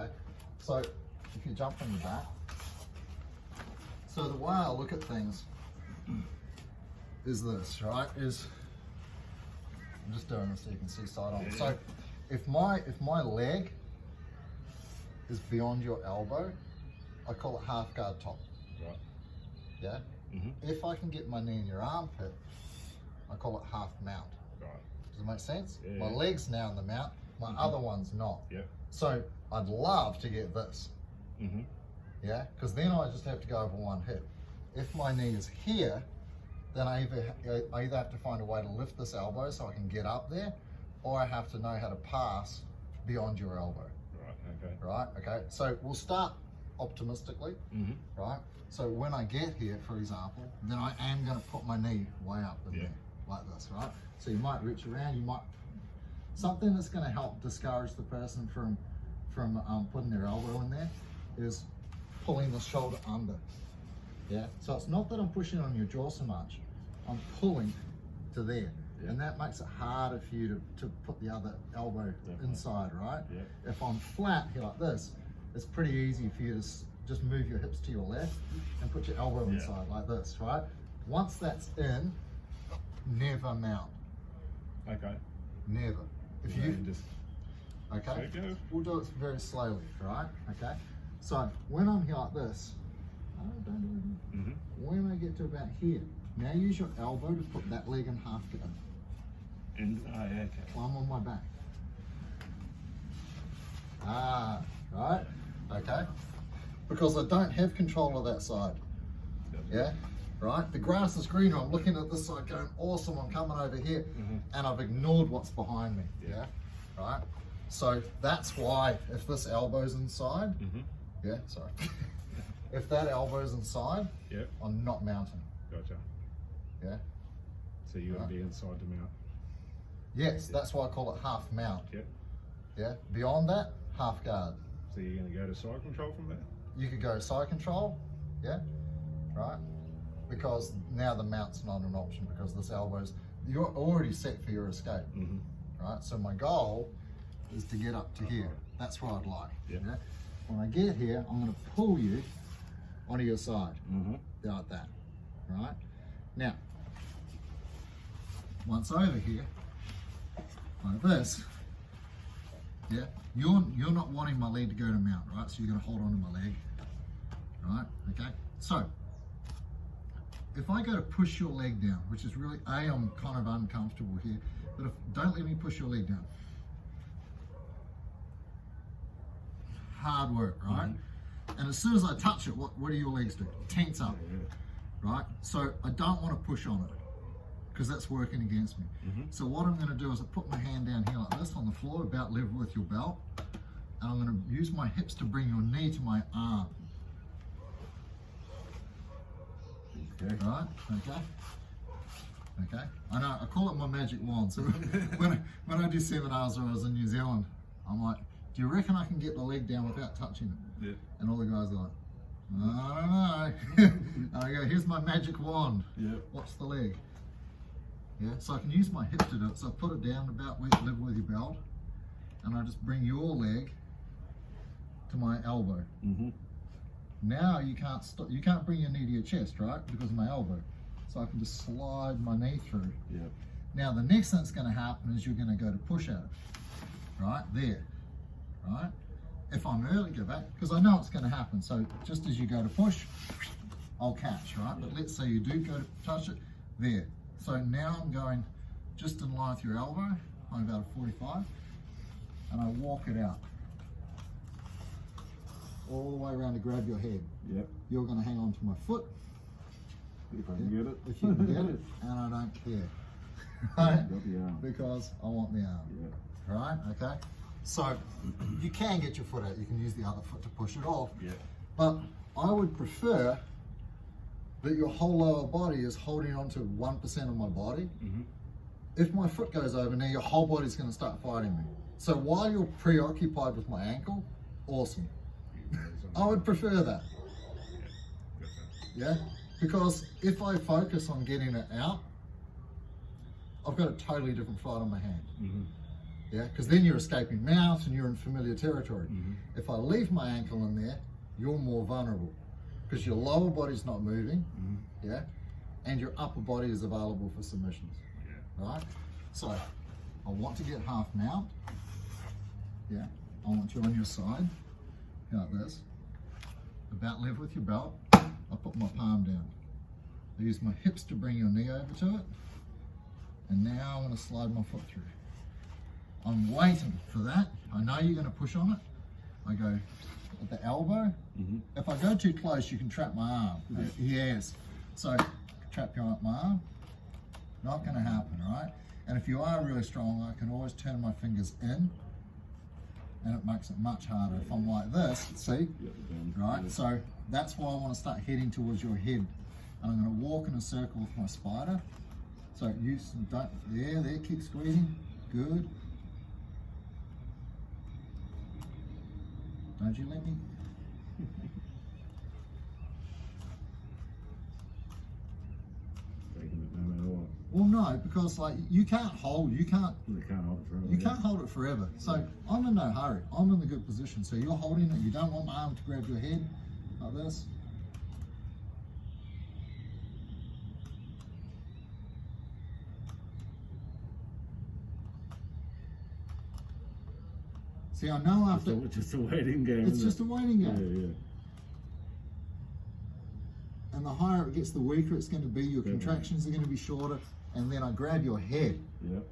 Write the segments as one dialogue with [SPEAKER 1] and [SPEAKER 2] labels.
[SPEAKER 1] okay? So if you jump on your back, so the way I look at things is this, right? I'm just doing this so you can see side on.
[SPEAKER 2] Yeah.
[SPEAKER 1] So if my leg is beyond your elbow, I call it half guard top.
[SPEAKER 2] Right.
[SPEAKER 1] Yeah?
[SPEAKER 2] Mm-hmm.
[SPEAKER 1] If I can get my knee in your armpit, I call it half mount.
[SPEAKER 2] Right.
[SPEAKER 1] Does it make sense?
[SPEAKER 2] Yeah.
[SPEAKER 1] My leg's now in the mount, my other one's not.
[SPEAKER 2] Yep.
[SPEAKER 1] So I'd love to get this.
[SPEAKER 2] Mm-hmm.
[SPEAKER 1] Yeah? Because then I just have to go over one hip. If my knee is here, then I either have to find a way to lift this elbow so I can get up there, or I have to know how to pass beyond your elbow.
[SPEAKER 2] Right. Okay.
[SPEAKER 1] Right? Okay. So we'll start optimistically.
[SPEAKER 2] Mm-hmm.
[SPEAKER 1] Right? So when I get here, for example, then I am going to put my knee way up in
[SPEAKER 2] Yeah.
[SPEAKER 1] there, like this, right? So you might reach around, you might, something that's going to help discourage the person from putting their elbow in there is pulling the shoulder under. Yeah. So it's not that I'm pushing on your jaw so much, I'm pulling to there.
[SPEAKER 2] Yeah.
[SPEAKER 1] And that makes it harder for you to put the other elbow
[SPEAKER 2] Definitely.
[SPEAKER 1] inside, right?
[SPEAKER 2] Yeah.
[SPEAKER 1] If I'm flat here like this, it's pretty easy for you to just move your hips to your left and put your elbow
[SPEAKER 2] Yeah.
[SPEAKER 1] inside like this, right? Once that's in, never mount,
[SPEAKER 2] Okay.
[SPEAKER 1] never. If
[SPEAKER 2] Yeah,
[SPEAKER 1] you,
[SPEAKER 2] and just
[SPEAKER 1] okay,
[SPEAKER 2] let it go.
[SPEAKER 1] we'll do it very slowly, right? Okay, so when I'm here like this, don't do anything.
[SPEAKER 2] Mm-hmm.
[SPEAKER 1] When I get to about here, now use your elbow to put that leg in half guard.
[SPEAKER 2] And okay.
[SPEAKER 1] I'm on my back. Ah, right? Okay. Because I don't have control of that side. Yeah? Right? The grass is greener. I'm looking at this side going, awesome, I'm coming over here.
[SPEAKER 2] Mm-hmm.
[SPEAKER 1] And I've ignored what's behind me.
[SPEAKER 2] Yeah.
[SPEAKER 1] Right? So that's why if this elbow's inside,
[SPEAKER 2] Mm-hmm.
[SPEAKER 1] yeah, sorry. If that elbow's inside,
[SPEAKER 2] Yep.
[SPEAKER 1] I'm not mounting.
[SPEAKER 2] Gotcha.
[SPEAKER 1] Yeah?
[SPEAKER 2] So you got to
[SPEAKER 1] Right.
[SPEAKER 2] be inside the mount.
[SPEAKER 1] Yes, that's why I call it half mount.
[SPEAKER 2] Yep.
[SPEAKER 1] Yeah? Beyond that, half guard.
[SPEAKER 2] So you're going to go to side control from there?
[SPEAKER 1] You could go side control, yeah, right? Because now the mount's not an option because this elbow's, you're already set for your escape,
[SPEAKER 2] Mm-hmm.
[SPEAKER 1] right? So my goal is to get up to here. That's what I'd like.
[SPEAKER 2] Yeah.
[SPEAKER 1] Yeah? When I get here, I'm going to pull you onto your side,
[SPEAKER 2] Mm-hmm.
[SPEAKER 1] like that, right? Now, once over here, like this, yeah, you're not wanting my leg to go to mount, right? So you're going to hold on to my leg, right? Okay. So if I go to push your leg down, which is really I'm kind of uncomfortable here, but don't let me push your leg down. Hard work, right?
[SPEAKER 2] Mm-hmm.
[SPEAKER 1] And as soon as I touch it, what do your legs do? Tense up, right? So I don't want to push on it because that's working against me.
[SPEAKER 2] Mm-hmm.
[SPEAKER 1] So what I'm going to do is I put my hand down here like this on the floor, about level with your belt, and I'm going to use my hips to bring your knee to my arm.
[SPEAKER 2] Okay.
[SPEAKER 1] Right? Okay. Okay. I know. I call it my magic wand. So when I do seminars or I was in New Zealand, I'm like, "Do you reckon I can get the leg down without touching it?"
[SPEAKER 2] Yeah.
[SPEAKER 1] And all the guys are like, "I don't know." And I go, "Here's my magic wand.
[SPEAKER 2] Yeah.
[SPEAKER 1] Watch the leg." Yeah. So I can use my hip to do it. So I put it down about level with your belt, and I just bring your leg to my elbow.
[SPEAKER 2] Mm-hmm.
[SPEAKER 1] Now you can't stop. You can't bring your knee to your chest, right? Because of my elbow. So I can just slide my knee through.
[SPEAKER 2] Yeah.
[SPEAKER 1] Now the next thing that's going to happen is you're going to go to push at it, right there, right? If I'm early, go back because I know it's going to happen. So just as you go to push, I'll catch, right? But let's say you do go to touch it, there. So now I'm going just in line with your elbow. I'm about a 45, and I walk it out all the way around to grab your head.
[SPEAKER 2] Yep.
[SPEAKER 1] You're going to hang on to my foot.
[SPEAKER 2] If I can get it.
[SPEAKER 1] If you can get it, and I don't care, right?
[SPEAKER 2] Got the arm.
[SPEAKER 1] Because I want the arm,
[SPEAKER 2] Yeah.
[SPEAKER 1] right? Okay. So you can get your foot out. You can use the other foot to push it off.
[SPEAKER 2] Yeah.
[SPEAKER 1] But I would prefer that your whole lower body is holding on to 1% of my body.
[SPEAKER 2] Mm-hmm.
[SPEAKER 1] If my foot goes over now, your whole body's going to start fighting me. So while you're preoccupied with my ankle, awesome. I would prefer that. Yeah, because if I focus on getting it out, I've got a totally different fight on my hand.
[SPEAKER 2] Mm-hmm.
[SPEAKER 1] Yeah, because then you're escaping mount and you're in familiar territory.
[SPEAKER 2] Mhm.
[SPEAKER 1] If I leave my ankle in there, you're more vulnerable because your lower body's not moving, yeah, and your upper body is available for submissions,
[SPEAKER 2] Yeah.
[SPEAKER 1] right? So I want to get half mount, yeah. I want you on your side, like this, about level with your belt. I put my palm down. I use my hips to bring your knee over to it, and now I'm going to slide my foot through. I'm waiting for that. I know you're going to push on it. I go at the elbow. If I go too close, you can trap my arm. Yes. So trap my arm. Not going to happen, right? And if you are really strong, I can always turn my fingers in, and it makes it much harder. If I'm like this, see, right? So that's why I want to start heading towards your head. And I'm going to walk in a circle with my spider. So there, keep squeezing. Good. Don't you let me?
[SPEAKER 2] Taking it no matter what.
[SPEAKER 1] Well, no, because like you can't hold it forever. You
[SPEAKER 2] yeah.
[SPEAKER 1] can't hold it forever. So I'm in no hurry. I'm in the good position. So you're holding it. You don't want my arm to grab your head like this. See, I know after
[SPEAKER 2] Just a waiting game.
[SPEAKER 1] it's
[SPEAKER 2] isn't
[SPEAKER 1] just a waiting
[SPEAKER 2] it?
[SPEAKER 1] game.
[SPEAKER 2] Yeah,
[SPEAKER 1] And the higher it gets, the weaker it's going to be. Your contractions are going to be shorter. And then I grab your head.
[SPEAKER 2] yeah. Yep.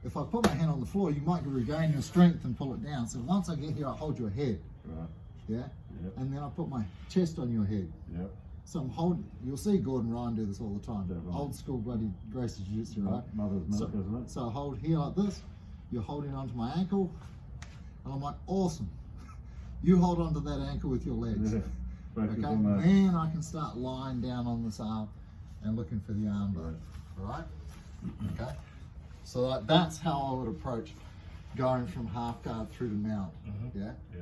[SPEAKER 1] If I put my hand on the floor, you might regain your strength and pull it down. So once I get here, I hold your head.
[SPEAKER 2] Right.
[SPEAKER 1] Yeah?
[SPEAKER 2] Yep.
[SPEAKER 1] And then I put my chest on your head.
[SPEAKER 2] Yep.
[SPEAKER 1] So I'm holding, you'll see Gordon Ryan do this all the time.
[SPEAKER 2] Definitely.
[SPEAKER 1] Old school bloody Gracie Jiu-Jitsu, right?
[SPEAKER 2] Mother's milk, isn't it?
[SPEAKER 1] So I hold here like this. You're holding onto my ankle. And I'm like, awesome. You hold onto that ankle with your legs.
[SPEAKER 2] Yeah. Focus
[SPEAKER 1] Okay,
[SPEAKER 2] on that.
[SPEAKER 1] then I can start lying down on this arm and looking for the arm bar. Right? Okay. So like, that's how I would approach going from half guard through to mount. Yeah.
[SPEAKER 2] Yeah.